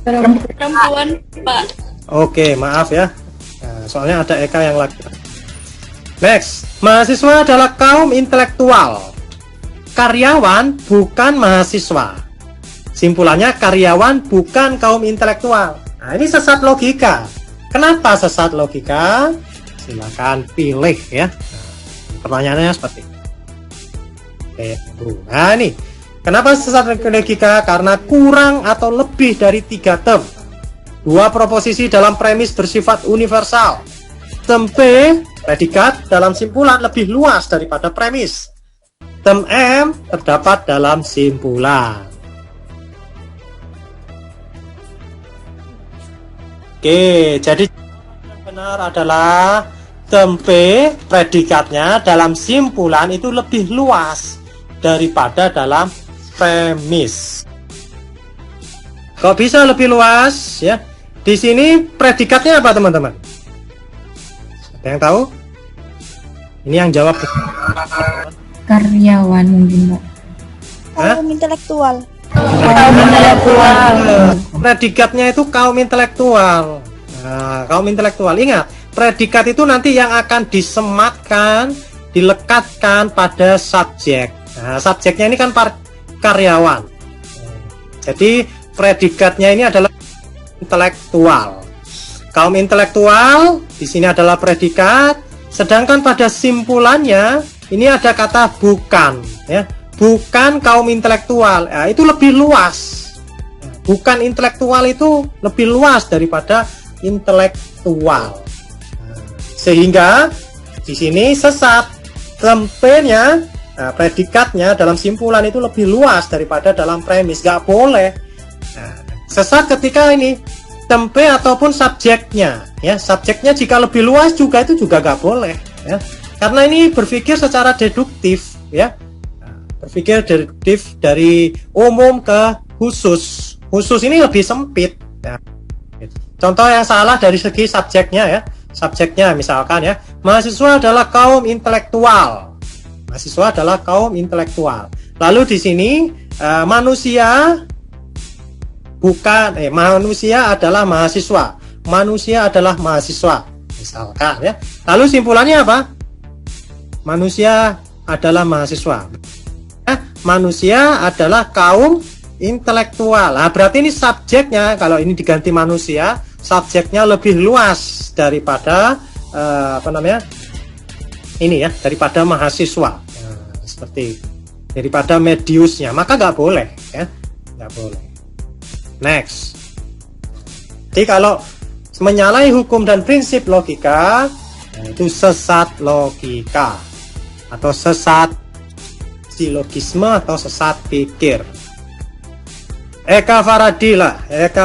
Perempuan, Pak. Oke, maaf ya. Nah, soalnya ada Eka yang laki-laki. Next, mahasiswa adalah kaum intelektual. Karyawan bukan mahasiswa. Simpulannya karyawan bukan kaum intelektual. Nah, ini sesat logika. Kenapa sesat logika? Silakan pilih ya. Nah, pertanyaannya seperti ini. Oke, nah ini. Kenapa sesat logika? Karena kurang atau lebih dari 3 term. 2 proposisi dalam premis bersifat universal. Term P, predikat dalam simpulan lebih luas daripada premis. Term M terdapat dalam simpulan. Oke, jadi yang benar adalah term P, predikatnya dalam simpulan itu lebih luas daripada dalam premis. Kok bisa lebih luas ya? Di sini predikatnya apa, teman-teman? Ada yang tahu? Ini yang jawab. Karyawan mungkin, Pak. Hah? Kaum intelektual. Kaum intelektual. Predikatnya itu kaum intelektual. Nah, kaum intelektual. Ingat, predikat itu nanti yang akan disematkan, dilekatkan pada subjek. Nah, subjeknya ini kan karyawan. Jadi predikatnya ini adalah intelektual. Kaum intelektual di sini adalah predikat, sedangkan pada simpulannya ini ada kata bukan, ya. Bukan kaum intelektual. Nah, itu lebih luas. Bukan intelektual itu lebih luas daripada intelektual. Sehingga di sini sesat. Tempenya, predikatnya dalam simpulan itu lebih luas daripada dalam premis. Gak boleh. Nah, sesat ketika ini tempe ataupun subjeknya, ya. Subjeknya jika lebih luas juga itu juga gak boleh, ya. Karena ini berpikir secara deduktif, ya. Berpikir deduktif dari umum ke khusus. Khusus ini lebih sempit, ya. Contoh yang salah dari segi subjeknya, ya. Subjeknya misalkan, ya, mahasiswa adalah kaum intelektual. Mahasiswa adalah kaum intelektual. Lalu di sini manusia bukan manusia adalah mahasiswa. Manusia adalah mahasiswa, misalkan, ya. Lalu simpulannya apa? Manusia adalah mahasiswa. Manusia adalah kaum intelektual. Nah, berarti ini subjeknya, kalau ini diganti manusia, subjeknya lebih luas daripada ini, ya, daripada mahasiswa. Nah, seperti itu. Daripada mediusnya, maka nggak boleh, ya, nggak boleh. Next. Jadi kalau menyalahi hukum dan prinsip logika, itu sesat logika atau sesat silogisme atau sesat pikir. Eka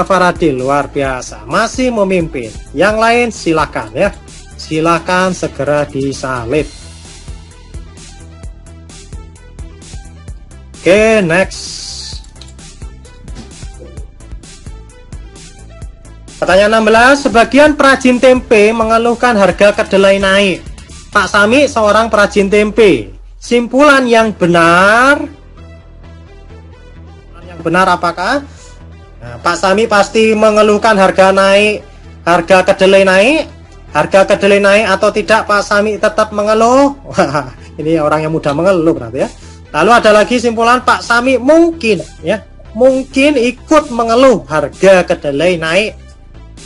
Faradil luar biasa, masih memimpin. Yang lain silakan, ya, silakan segera disalib. Oke, next. Pertanyaan 16, sebagian perajin tempe mengeluhkan harga kedelai naik. Pak Sami seorang perajin tempe. Simpulan yang benar apakah? Nah, Pak Sami pasti mengeluhkan harga naik, harga kedelai naik. Harga kedelai naik atau tidak, Pak Sami tetap mengeluh. Wah, ini orang yang mudah mengeluh berarti, ya. Lalu ada lagi simpulan, Pak Sami mungkin, ya, mungkin ikut mengeluh harga kedelai naik.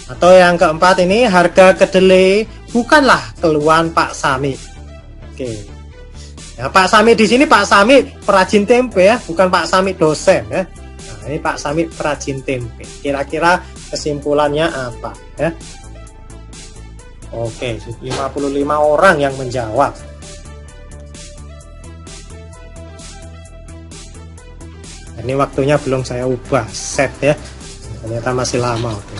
Atau yang keempat ini, harga kedelai bukanlah keluhan Pak Sami. Oke. Ya, Pak Sami di sini Pak Sami perajin tempe, ya, bukan Pak Sami dosen, ya. Nah, ini Pak Sami perajin tempe. Kira-kira kesimpulannya apa, ya? Oke, 55 orang yang menjawab. Ini waktunya belum saya ubah set, ya. Ternyata masih lama. Oke.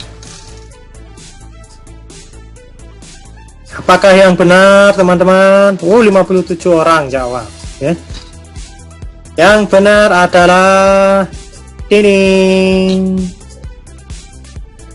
Apakah yang benar, teman-teman? 57 orang jawab, ya. Yang benar adalah ini.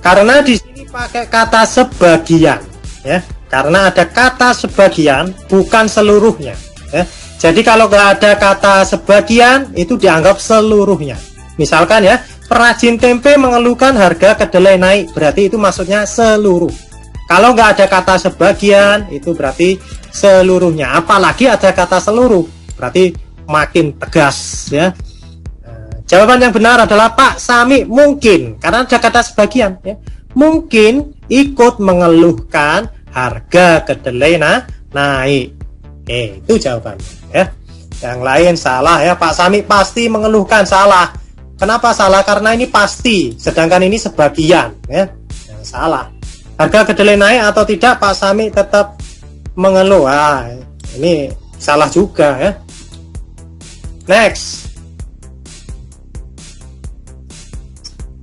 Karena di sini pakai kata sebagian, ya. Karena ada kata sebagian, bukan seluruhnya, ya. Jadi kalau nggak ada kata sebagian, itu dianggap seluruhnya. Misalkan, ya, perajin tempe mengeluhkan harga kedelai naik, berarti itu maksudnya seluruh. Kalau nggak ada kata sebagian, itu berarti seluruhnya. Apalagi ada kata seluruh, berarti makin tegas, ya. Jawaban yang benar adalah Pak Sami mungkin, karena ada kata sebagian, ya, mungkin ikut mengeluhkan harga kedelai naik. Oke, itu jawabannya, ya. Yang lain salah, ya. Pak Sami pasti mengeluhkan, salah. Kenapa salah? Karena ini pasti, sedangkan ini sebagian, ya. Yang salah. Harga kedelai naik atau tidak, Pak Sami tetap mengeluh. Ah, ini salah juga, ya. Next.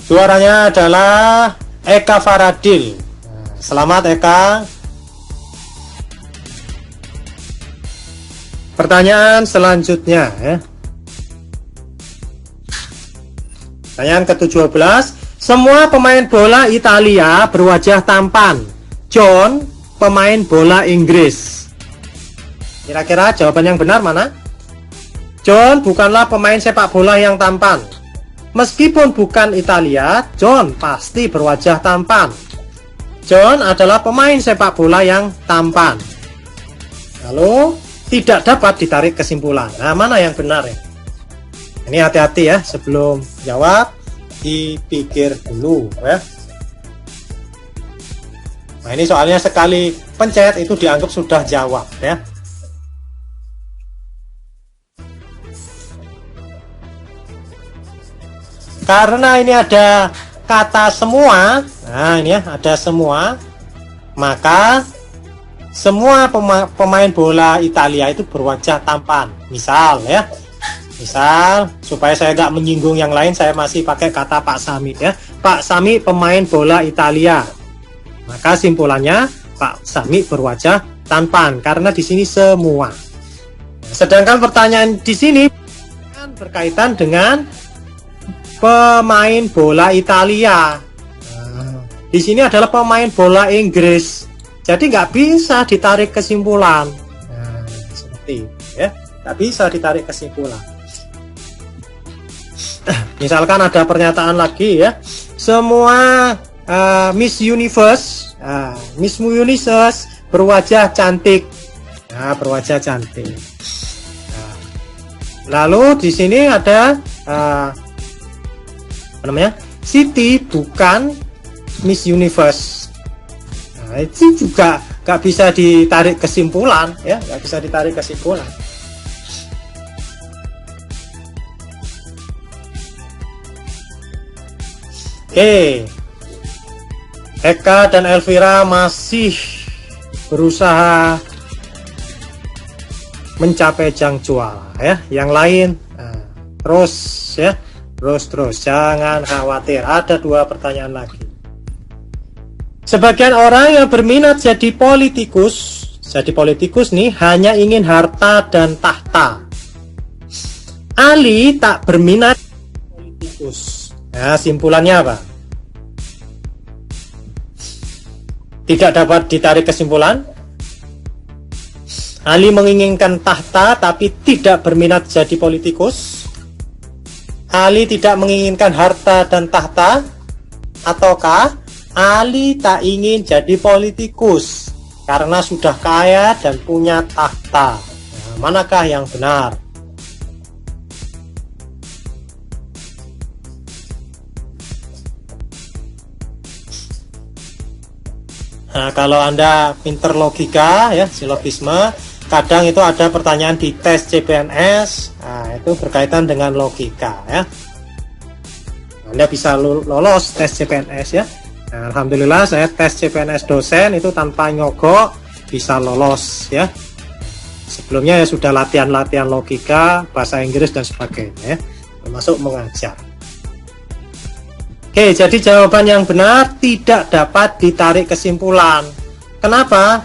Suaranya adalah Eka Faradil. Selamat, Eka. Pertanyaan selanjutnya, ya. Pertanyaan ke-17. Semua pemain bola Italia berwajah tampan. John, pemain bola Inggris. Kira-kira jawaban yang benar mana? John bukanlah pemain sepak bola yang tampan. Meskipun bukan Italia, John pasti berwajah tampan. John adalah pemain sepak bola yang tampan. Lalu tidak dapat ditarik kesimpulan. Nah, mana yang benar ya? Ini hati-hati ya, sebelum jawab dipikir dulu ya. Nah, ini soalnya sekali pencet itu dianggap sudah jawab ya. Karena ini ada kata semua, nah ini ya ada semua, maka semua pemain bola Italia itu berwajah tampan. Misal ya, misal supaya saya nggak menyinggung yang lain, saya masih pakai kata Pak Sami ya. Pak Sami pemain bola Italia, maka simpulannya Pak Sami berwajah tampan karena di sini semua. Sedangkan pertanyaan di sini kan berkaitan dengan pemain bola Italia. Di sini adalah pemain bola Inggris, jadi nggak bisa ditarik kesimpulan. Nah, seperti itu, ya, nggak bisa ditarik kesimpulan. Misalkan ada pernyataan lagi ya, semua Miss Universe, Miss Universe berwajah cantik. Nah, berwajah cantik. Nah, lalu di sini ada apa namanya? Siti bukan Miss Universe. Nah, itu juga nggak bisa ditarik kesimpulan, ya, nggak bisa ditarik kesimpulan. Oke, Eka dan Elvira masih berusaha mencapai jang juara, ya. Yang lain terus ya. Terus, jangan khawatir, ada 2 pertanyaan lagi. Sebagian orang yang berminat jadi politikus nih hanya ingin harta dan tahta. Ali tak berminat politikus. Nah, simpulannya apa? Tidak dapat ditarik kesimpulan. Ali menginginkan tahta tapi tidak berminat jadi politikus. Ali tidak menginginkan harta dan tahta, ataukah Ali tak ingin jadi politikus karena sudah kaya dan punya tahta? Nah, manakah yang benar? Nah, kalau Anda pinter logika ya, silogisme, kadang itu ada pertanyaan di tes CPNS, nah itu berkaitan dengan logika ya. Anda bisa lolos tes CPNS ya. Nah, alhamdulillah saya tes CPNS dosen itu tanpa nyogok bisa lolos ya. Sebelumnya ya sudah latihan-latihan logika, bahasa Inggris dan sebagainya ya, termasuk mengajar. Oke, jadi jawaban yang benar tidak dapat ditarik kesimpulan. Kenapa?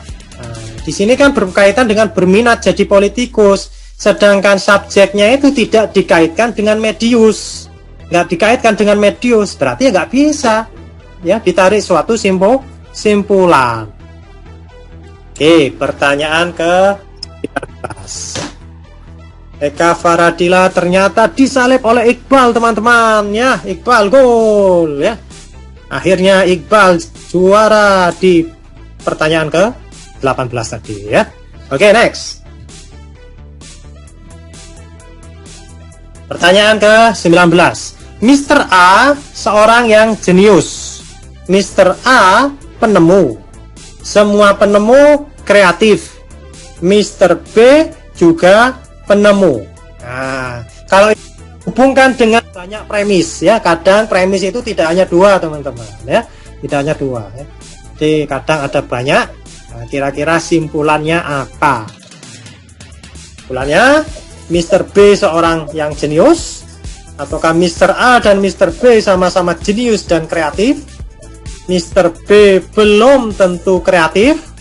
Di sini kan berkaitan dengan berminat jadi politikus, sedangkan subjeknya itu tidak dikaitkan dengan medius, nggak dikaitkan dengan medius, berarti ya nggak bisa ya ditarik suatu simpulan. Oke, pertanyaan ke-13. Eka Faradila ternyata disalib oleh Iqbal, teman-teman ya. Iqbal gol ya. Akhirnya Iqbal juara di pertanyaan ke-18 tadi ya. Oke, next. Pertanyaan ke-19. Mr. A seorang yang jenius. Mr. A penemu. Semua penemu kreatif. Mr. B juga penemu. Nah, kalau hubungkan dengan banyak premis ya, kadang premis itu tidak hanya 2 teman-teman ya, tidak hanya 2 ya. Jadi kadang ada banyak. Nah, kira-kira simpulannya apa? Simpulannya Mr. B seorang yang jenius, ataukah Mr. A dan Mr. B sama-sama jenius dan kreatif? Mr. B belum tentu kreatif.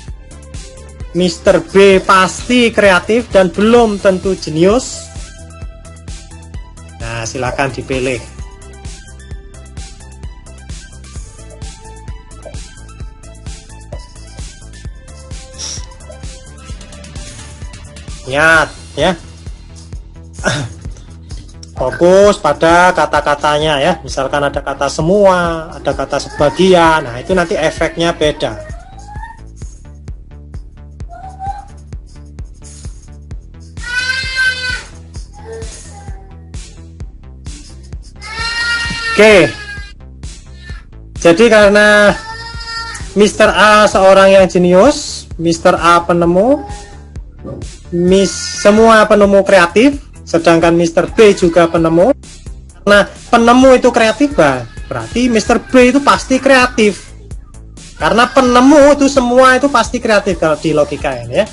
Mr. B pasti kreatif dan belum tentu jenius. Nah, silakan dipilih. Ingat ya. fokus pada kata-katanya ya. Misalkan ada kata semua, ada kata sebagian. Nah, itu nanti efeknya beda. Oke. Jadi karena Mr. A seorang yang jenius, Mr. A penemu, semua penemu kreatif, sedangkan Mr. B juga penemu. Nah, penemu itu kreatif, berarti Mr. B itu pasti kreatif. Karena penemu itu semua itu pasti kreatif kalau di logika ini ya.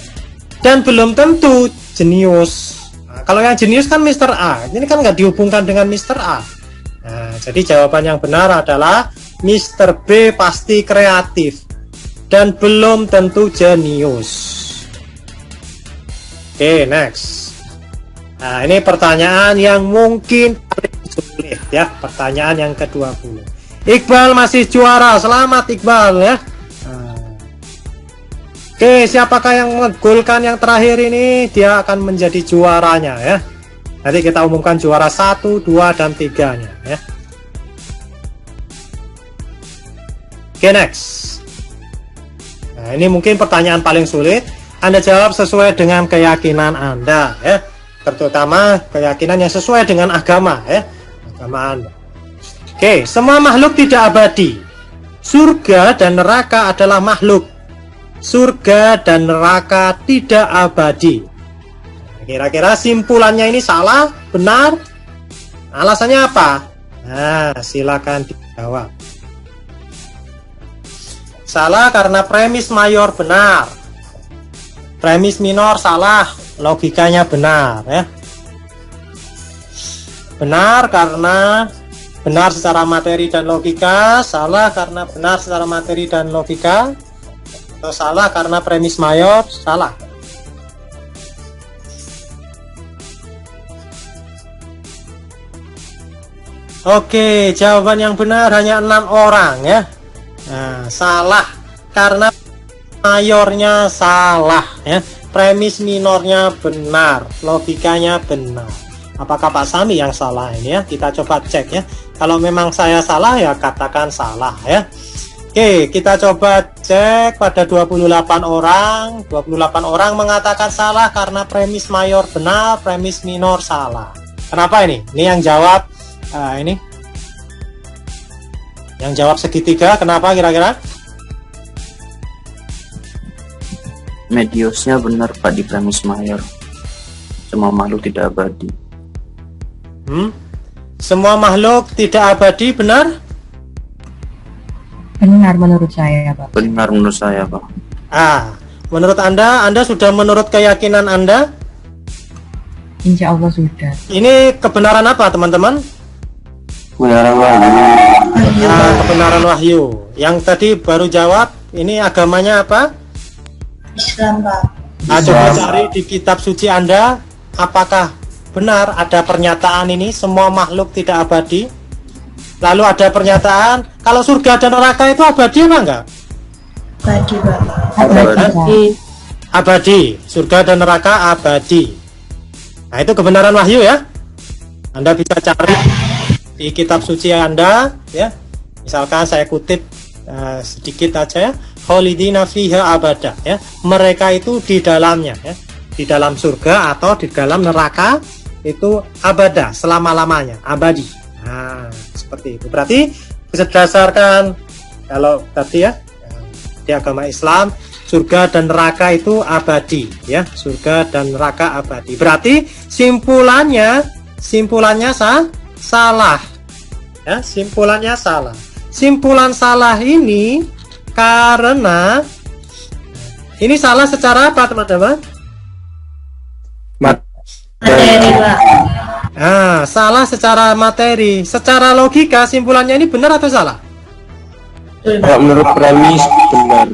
Dan belum tentu jenius. Nah, kalau yang jenius kan Mr. A, ini kan nggak dihubungkan dengan Mr. A. Nah, jadi jawaban yang benar adalah Mr. B pasti kreatif dan belum tentu jenius. Oke, next. Nah, ini pertanyaan yang mungkin paling sulit ya, pertanyaan yang ke-20. Iqbal masih juara, selamat Iqbal ya. Nah. Oke, siapakah yang menggolkan yang terakhir ini? Dia akan menjadi juaranya ya. Nanti kita umumkan juara 1, 2, dan 3-nya ya. Oke, next. Nah, ini mungkin pertanyaan paling sulit. Anda jawab sesuai dengan keyakinan Anda ya. Terutama keyakinan yang sesuai dengan agama ya. Agama Anda. Oke, semua makhluk tidak abadi. Surga dan neraka adalah makhluk. Surga dan neraka tidak abadi. Kira-kira simpulannya ini salah, benar? Alasannya apa? Nah, silakan dijawab. Salah karena premis mayor benar. Premis minor salah, logikanya benar ya. Benar karena benar secara materi dan logika, salah karena benar secara materi dan logika, atau salah karena premis mayor, salah. Oke, jawaban yang benar hanya 6 orang ya. Nah, salah karena mayornya salah ya. Premis minornya benar, logikanya benar. Apakah Pak Sami yang salah ini ya? Kita coba cek ya. Kalau memang saya salah ya katakan salah ya. Oke, kita coba cek pada 28 orang. 28 orang mengatakan salah karena premis mayor benar, premis minor salah. Kenapa ini? Ini yang jawab ini yang jawab segitiga, kenapa kira-kira? Mediusnya benar Pak di premis mayor. Semua makhluk tidak abadi. Semua makhluk tidak abadi, benar? Benar menurut saya, Pak. Benar menurut saya, Pak. Menurut Anda sudah menurut keyakinan Anda? Insya Allah sudah. Ini kebenaran apa, teman-teman? Kebenaran wahyu. Kebenaran wahyu. Yang tadi baru jawab, ini agamanya apa? Islam, Pak. Coba cari di kitab suci Anda, apakah benar ada pernyataan ini, semua makhluk tidak abadi? Lalu ada pernyataan, kalau surga dan neraka itu abadi apa enggak? Abadi, Pak. Abadi. Abadi, surga dan neraka abadi. Nah, itu kebenaran wahyu ya. Anda bisa cari di kitab suci Anda ya. Misalkan saya kutip sedikit aja ya. Khalidina fiha abada ya. Mereka itu di dalamnya ya. Di dalam surga atau di dalam neraka itu abada, selama-lamanya, abadi. Nah, seperti itu. Berarti berdasarkan kalau tadi ya di agama Islam surga dan neraka itu abadi ya, surga dan neraka abadi. Berarti simpulannya salah ya, simpulannya salah. Simpulan salah ini karena ini salah secara apa, teman-teman? Materi, Pak. Salah secara materi. Secara logika simpulannya ini benar atau salah? Kalau menurut premis benar.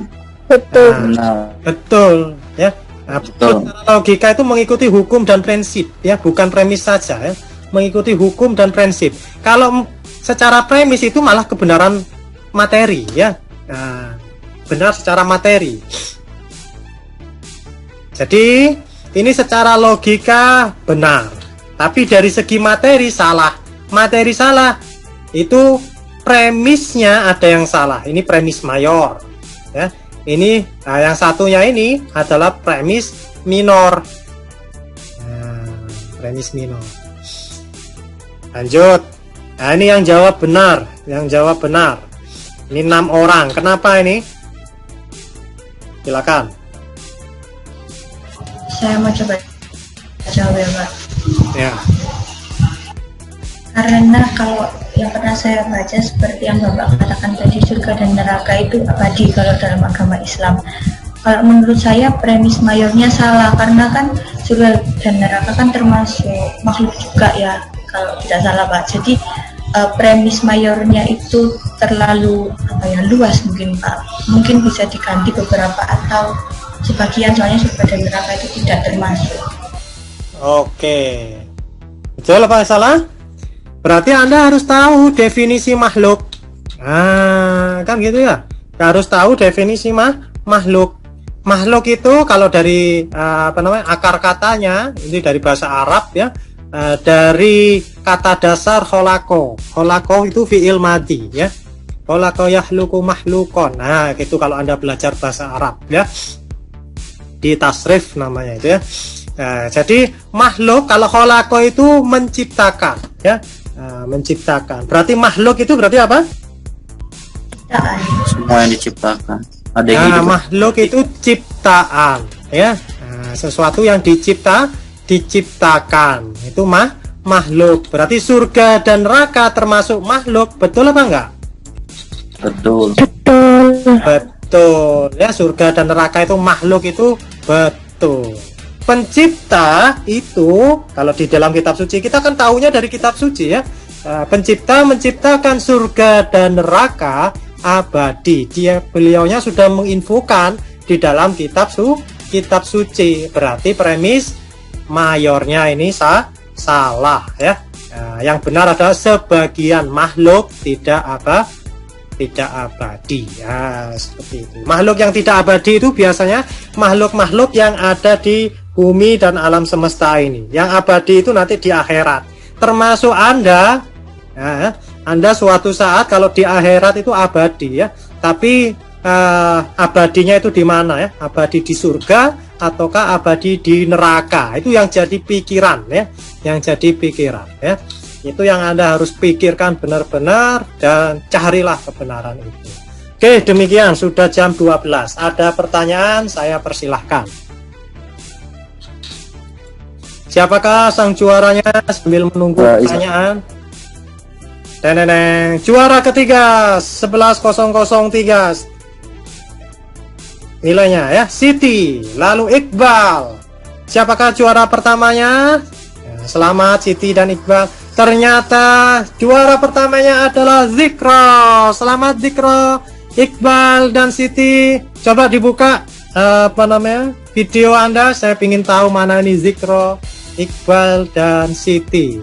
Betul. Betul ya. Betul. Secara logika itu mengikuti hukum dan prinsip ya, bukan premis saja ya. Mengikuti hukum dan prinsip. Kalau secara premis itu malah kebenaran materi ya. Benar secara materi. Jadi ini secara logika benar. Tapi dari segi materi salah. Materi salah. Itu premisnya ada yang salah. Ini premis mayor. Ya. Ini yang satunya ini adalah premis minor. Nah, premis minor. Lanjut. Nah, ini yang jawab benar. Yang jawab benar. Ini 6 orang. Kenapa ini? Silakan. Saya mau coba jawab ya Pak. Ya. Karena kalau yang pernah saya baca seperti yang Bapak katakan tadi, surga dan neraka itu abadi kalau dalam agama Islam. Kalau menurut saya premis mayornya salah, karena kan surga dan neraka kan termasuk makhluk juga ya, kalau tidak salah Pak. Jadi premis mayornya itu terlalu luas mungkin Pak. Mungkin bisa diganti beberapa atau sebagian, soalnya surga dan neraka itu tidak termasuk. Oke. Betul apa salah? Berarti Anda harus tahu definisi makhluk. Nah, kan gitu ya. Harus tahu definisi makhluk. Makhluk itu kalau dari akar katanya, ini dari bahasa Arab ya. Dari kata dasar kholako. Kholako itu fi'il madi ya. Kholako yahluku mahlukon. Nah, gitu kalau Anda belajar bahasa Arab ya. Di tasrif namanya itu ya. Nah, jadi makhluk kalau kholako itu menciptakan ya. Nah, menciptakan. Berarti makhluk itu berarti apa? Semua yang diciptakan. Ada yang hidup. Makhluk itu ciptaan ya. Nah, sesuatu yang diciptakan itu makhluk. Berarti surga dan neraka termasuk makhluk, betul apa enggak? Betul. Betul ya, surga dan neraka itu makhluk itu betul. Pencipta itu kalau di dalam kitab suci kita kan tahunya dari kitab suci ya. Pencipta menciptakan surga dan neraka abadi. Beliaunya sudah menginfokan di dalam kitab suci. Berarti premis mayornya ini salah ya. Yang benar adalah sebagian makhluk tidak abadi ya, seperti itu. Makhluk yang tidak abadi itu biasanya makhluk-makhluk yang ada di bumi dan alam semesta ini. Yang abadi itu nanti di akhirat. Termasuk Anda ya, Anda suatu saat kalau di akhirat itu abadi ya. Tapi abadinya itu di mana ya? Abadi di surga ataukah abadi di neraka? Itu yang jadi pikiran ya. Yang jadi pikiran ya. Itu yang Anda harus pikirkan benar-benar dan carilah kebenaran itu. Oke, demikian sudah jam 12. Ada pertanyaan, saya persilahkan. Siapakah sang juaranya sambil menunggu pertanyaan? Teneneng. Juara ketiga 11.003 nilainya ya, Siti, lalu Iqbal. Siapakah juara pertamanya? Ya, selamat Siti dan Iqbal. Ternyata juara pertamanya adalah Zikro. Selamat Zikro, Iqbal dan Siti. Coba dibuka video Anda. Saya ingin tahu mana ini Zikro, Iqbal dan Siti.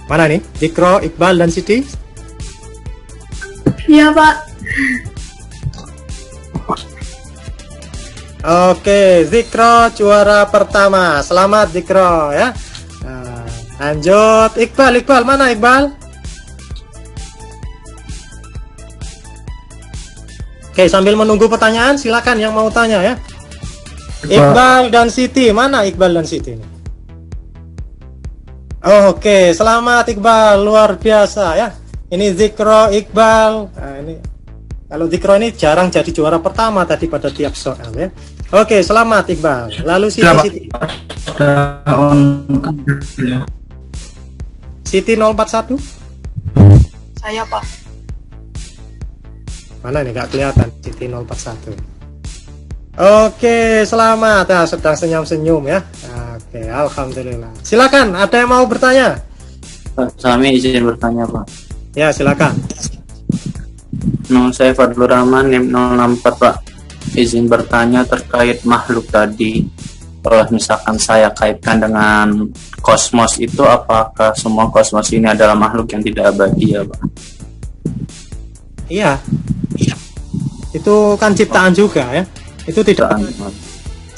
Mana nih Zikro, Iqbal dan Siti? Iya Pak. Oke, Zikro juara pertama. Selamat Zikro ya. Lanjut Iqbal, mana Iqbal? Oke, sambil menunggu pertanyaan, silakan yang mau tanya ya. Iqbal dan Siti, mana Iqbal dan Siti ini? Oke, selamat Iqbal, luar biasa ya. Ini Zikro, Iqbal. Nah, ini kalau Zikro ini jarang jadi juara pertama tadi pada tiap soal ya. Oke, selamat Iqbal. Lalu Siti. Siti 041. Saya Pak. Mana nih, nggak kelihatan Siti 041. Oke, selamat ya, sedang senyum-senyum ya. Oke, alhamdulillah. Silakan, ada yang mau bertanya? Kami izin bertanya Pak. Ya, silakan. Saya Fadlur Rahman, NIM 064 Pak. Izin bertanya terkait makhluk tadi. Kalau misalkan saya kaitkan dengan kosmos itu, apakah semua kosmos ini adalah makhluk yang tidak abadi ya Pak? Iya. Itu kan ciptaan juga ya. Itu tidak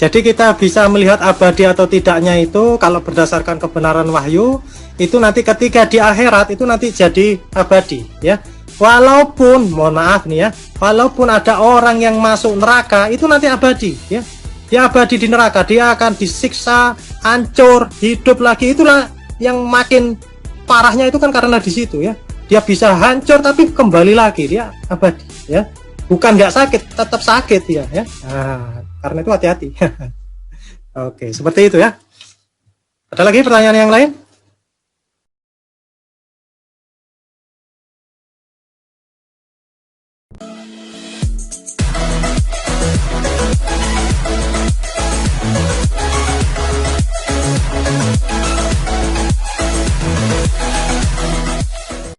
Jadi kita bisa melihat abadi atau tidaknya itu kalau berdasarkan kebenaran wahyu itu nanti ketika di akhirat itu nanti jadi abadi ya. Walaupun mohon maaf nih ya, walaupun ada orang yang masuk neraka itu nanti abadi ya. Dia abadi di neraka, dia akan disiksa, hancur, hidup lagi. Itulah yang makin parahnya itu kan karena di situ ya. Dia bisa hancur tapi kembali lagi, dia abadi ya. Bukan nggak sakit, tetap sakit ya. Nah, karena itu hati-hati. Oke, seperti itu ya. Ada lagi pertanyaan yang lain?